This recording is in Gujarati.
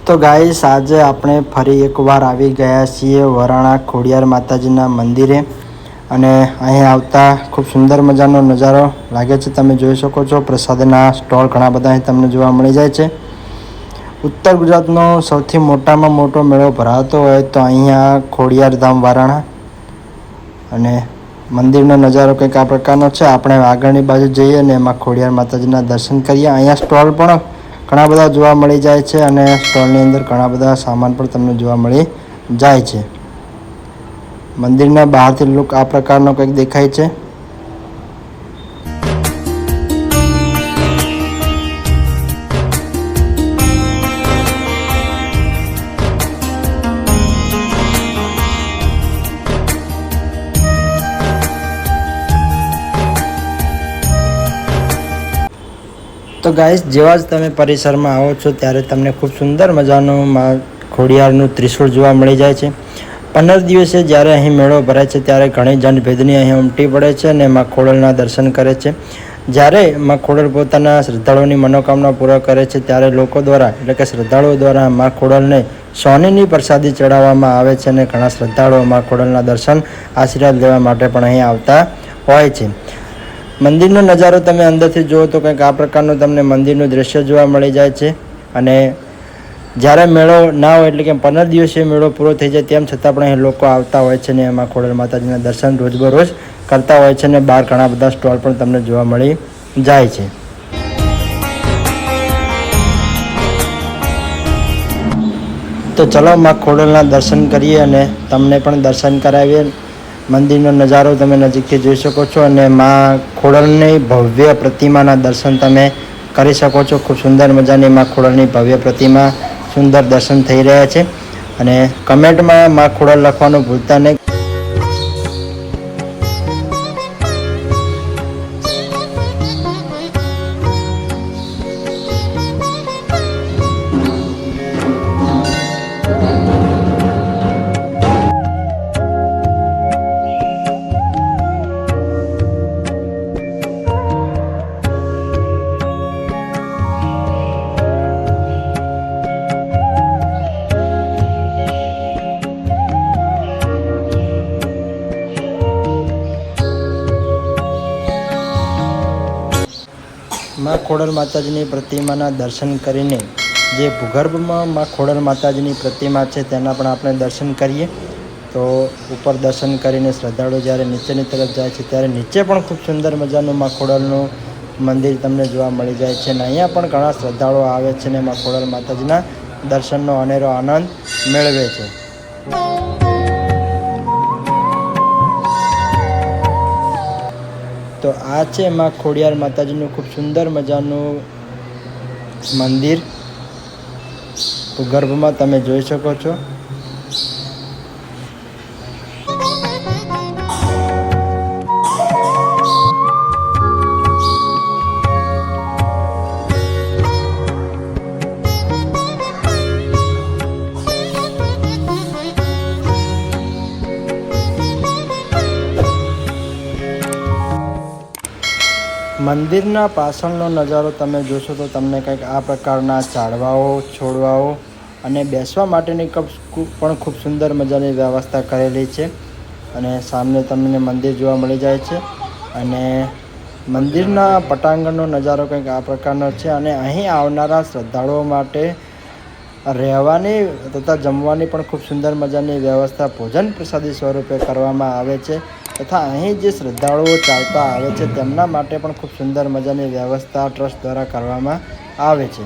તો ગાઈસ આજે આપણે ફરી એકવાર આવી ગયા છીએ વરાણા ખોડિયાર માતાજીના મંદિરે અને અહીં આવતા ખૂબ સુંદર મજાનો નજારો લાગે છે। તમે જોઈ શકો છો પ્રસાદના સ્ટોલ ઘણા બધા અહીં તમને જોવા મળી જાય છે। ઉત્તર ગુજરાતનો સૌથી મોટામાં મોટો મેળો ભરાતો હોય તો અહીંયા ખોડિયાર ધામ વારાણા અને મંદિરનો નજારો કંઈક આ પ્રકારનો છે। આપણે આગળની બાજુ જઈએ અને એમાં ખોડિયાર માતાજીના દર્શન કરીએ। અહીંયા સ્ટોલ પણ ઘણા બધા જોવા મળી જાય છે અને સ્ટોલની અંદર ઘણા બધા સામાન પણ તમને જોવા મળી જાય છે। મંદિરના બહારથી લુક આ પ્રકારનો કંઈક દેખાય છે। તો ગાઈસ જેવા જ તમે પરિસરમાં આવો છો ત્યારે તમને ખૂબ સુંદર મજાનું ખોડિયારનું ત્રિશૂળ જોવા મળી જાય છે। 15 દિવસે જ્યારે અહીં મેળો ભરાય છે ત્યારે ઘણી જનભેદની અહીં ઉમટી પડે છે અને માં ખોડલના દર્શન કરે છે। જ્યારે માં ખોડલ પોતાના શ્રદ્ધાળુઓની મનોકામના પૂરા કરે છે ત્યારે લોકો દ્વારા એટલે કે શ્રદ્ધાળુઓ દ્વારા માં ખોડલને સોનીની પ્રસાદી ચડાવવામાં આવે છે અને ઘણા શ્રદ્ધાળુઓ માં ખોડલના દર્શન આશીર્વાદ લેવા માટે પણ અહીં આવતા હોય છે। મંદિરનો નજારો તમે અંદરથી જુઓ તો કંઈક આ પ્રકારનું તમને મંદિરનું દ્રશ્ય જોવા મળી જાય છે અને જ્યારે મેળો ના હોય એટલે કે 15 દિવસીય મેળો પૂરો થઈ જાય તેમ છતાં પણ અહીં લોકો આવતા હોય છે અને એમાં ખોડલ માતાજીના દર્શન રોજબરોજ કરતા હોય છે અને બહાર ઘણા બધા સ્ટોલ પણ તમને જોવા મળી જાય છે। તો ચલો માં ખોડલના દર્શન કરીએ અને તમને પણ દર્શન કરાવીએ। મંદિરનો નજારો તમે નજીકથી જોઈ શકો છો અને માં ખોડલની ભવ્ય પ્રતિમાના દર્શન તમે કરી શકો છો। ખૂબ સુંદર મજાની માં ખોડલની ભવ્ય પ્રતિમા સુંદર દર્શન થઈ રહ્યા છે અને કમેન્ટમાં માં ખોડલ લખવાનું ભૂલતા નહીં। માં ખોડલ માતાજીની પ્રતિમાના દર્શન કરીને જે ભૂગર્ભમાં માં ખોડલ માતાજીની પ્રતિમા છે તેના પણ આપણે દર્શન કરીએ। તો ઉપર દર્શન કરીને શ્રદ્ધાળુઓ જ્યારે નીચેની તરફ જાય છે ત્યારે નીચે પણ ખૂબ સુંદર મજાનું માં ખોડલનું મંદિર તમને જોવા મળી જાય છે અને અહીંયા પણ ઘણા શ્રદ્ધાળુઓ આવે છે અને માં ખોડલ માતાજીના દર્શનનો અનેરો આનંદ મેળવે છે। તો આ છે માં ખોડિયાર માતાજીનું ખૂબ સુંદર મજાનું મંદિર ભૂગર્ભમાં તમે જોઈ શકો છો। મંદિરના પાછળનો નજારો તમે જોશો તો તમને કંઈક આ પ્રકારના ઝાડવાઓ છોડવાઓ અને બેસવા માટેની પણ ખૂબ સુંદર મજાની વ્યવસ્થા કરેલી છે અને સામે તમને મંદિર જોવા મળી જાય છે અને મંદિરના પટાંગણનો નજારો કંઈક આ પ્રકારનો છે અને અહીં આવનારા શ્રદ્ધાળુઓ માટે રહેવાની તથા જમવાની પણ ખૂબ સુંદર મજાની વ્યવસ્થા ભોજન પ્રસાદી સ્વરૂપે કરવામાં આવે છે તથા અહીં જે શ્રદ્ધાળુઓ ચાલતા આવે છે તેમના માટે પણ ખૂબ સુંદર મજાની વ્યવસ્થા ટ્રસ્ટ દ્વારા કરવામાં આવે છે।